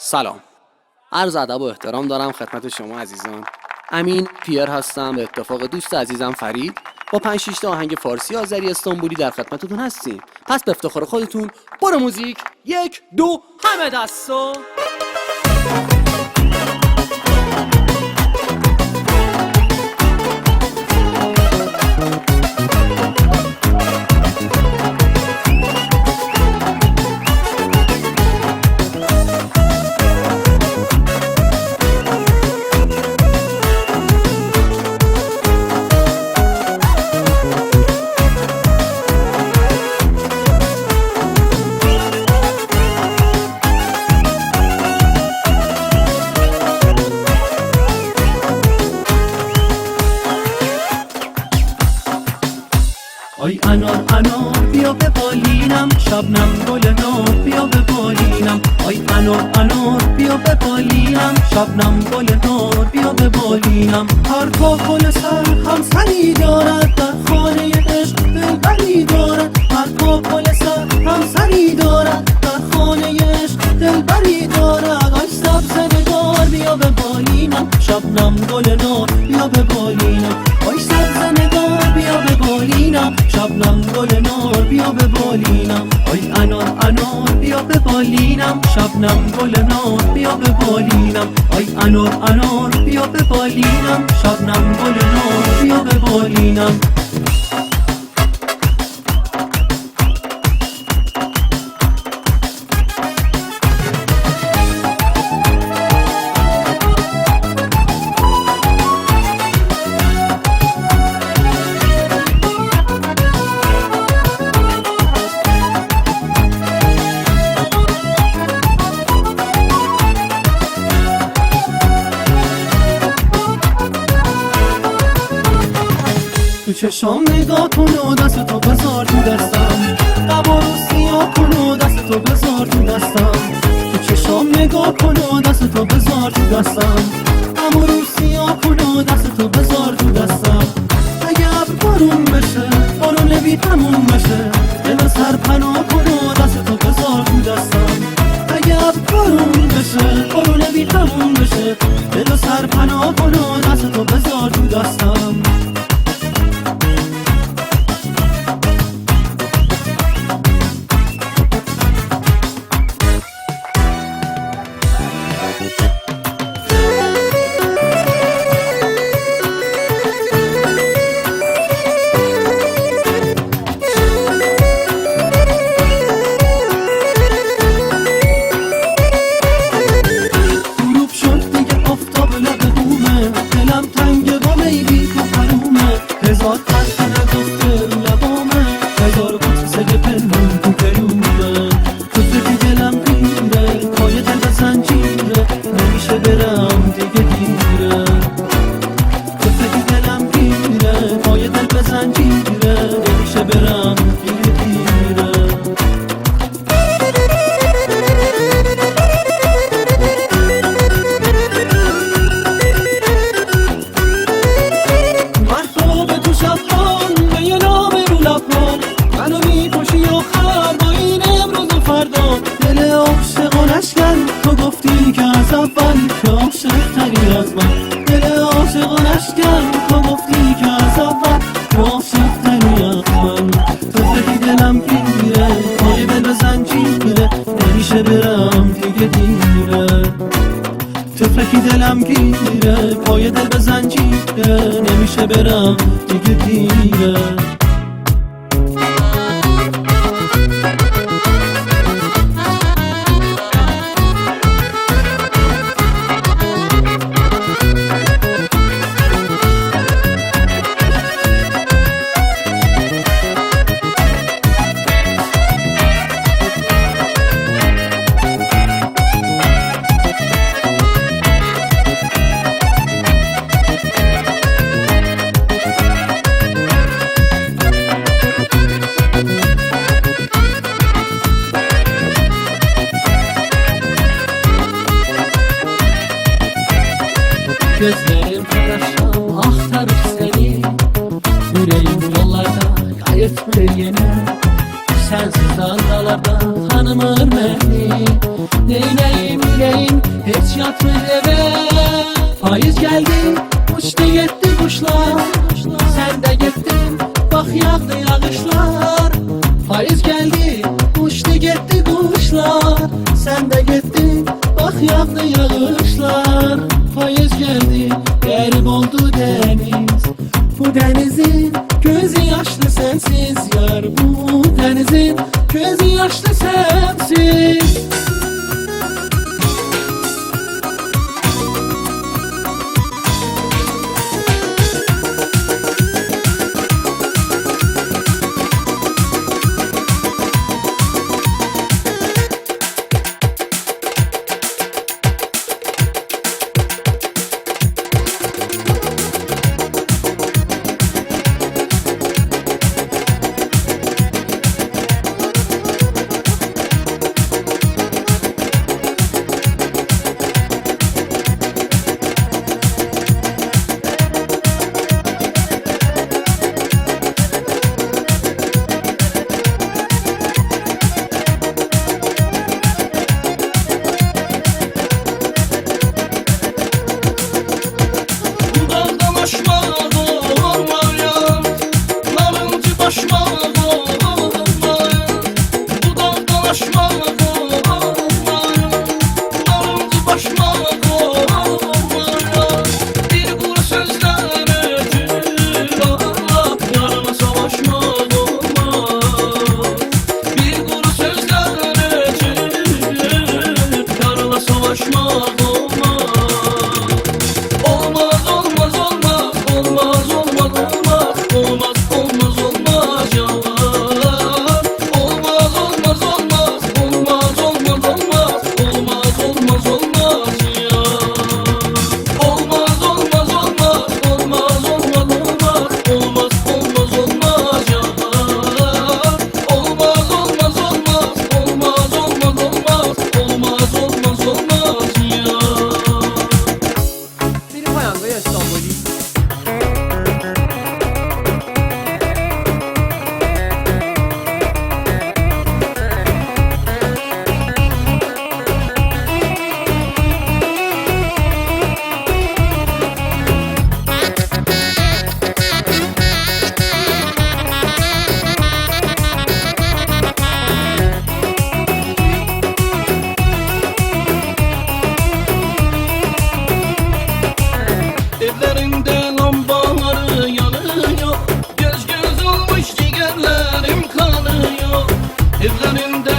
سلام، عرض ادب و احترام دارم خدمت شما عزیزان. امین پیر هستم، به اتفاق دوست عزیزم فرید با 5-6 تا آهنگ فارسی آذری استانبولی در خدمتتون هستیم. پس به افتخار خودتون برو موزیک 1 2 همه دستو. آی انار انار بیا به بالینم، شبنم گل نار بیا به بالینم. آی انار انار بیا به بالینم، شبنم گل نار بیا به بالینم. هر کاکل سر هم سری دارد، در خانه عشق دلبری دارد. هر کاکل سر هم سری دارد، در خانه عشق دلبری دارد. آی سبز نگار بیا به بالینم، شبنم گل نار بیا به بالینم. آی سبز نگار بیا به بالینم، شبنم گل نار بیا به بالینم. آی انار انار بیا به بالینم، شبنم گل نار بیا به بالینم. آی انار انار بیا به بالینم، شبنم گل نار بیا به بالینم. تو چشام نگاه کن و دست تو بذار تو دستم، قبا رو سیاه کن و دست تو بذار تو دستم. تو چشام نگاه کن و دست تو بذار تو دستم، قبا رو سیاه کن و دست تو بذار تو دستم. اگه ابر بارون بشه بارون بی تموم بشه، دل سر پناه کن و دست تو بذار تو دستم. اگه ابر بارون بشه بارون بی تموم بشه، دل سر پناه کن و دست تو بذار تو دستم. هزار قطع نگفته لبامه، هزار قطع پنهون تو گلومه. تو فکر دلم گیره، پای دل به زنجیره، نمیشه برم دیگه دیره. تو فکر دلم گیره، پای دل به زنجیره، نمیشه برم دیگه دیره. دل عاشقانش کرد، تو گفتی که از اول که عاشق تری از من. دل عاشقانش کرد، تو گفتی که از اول که عاشق تری از من. تو فکر دلم گیره، پای دل به زنجیره، نمیشه برم دیگه دیره. تو فکر دلم گیره، پای دل به زنجیره، نمیشه برم دیگه دیره. Gözlerim karışan aktarıp seni, yüreğim yollarda kayıp yine. Sensiz dalgalarda tanımır beni. Neyleyim yüreğim hiç yatmır eve. Faiz geldi uçtu gitti kuşlar. Sen de gittin bak yağdı yağışlar. Faiz geldi uçtu gitti kuşlar. Sen de gittin bak yağdı yağışlar. Faiz geldi garip oldu deniz. Bu denizin gözü yaşlı sensiz yar. Bu denizin gözü yaşlı sensiz. Evlerinde lambaları yanıyor. Göz göz olmuş ciğerlerim kanıyor. Evlerinde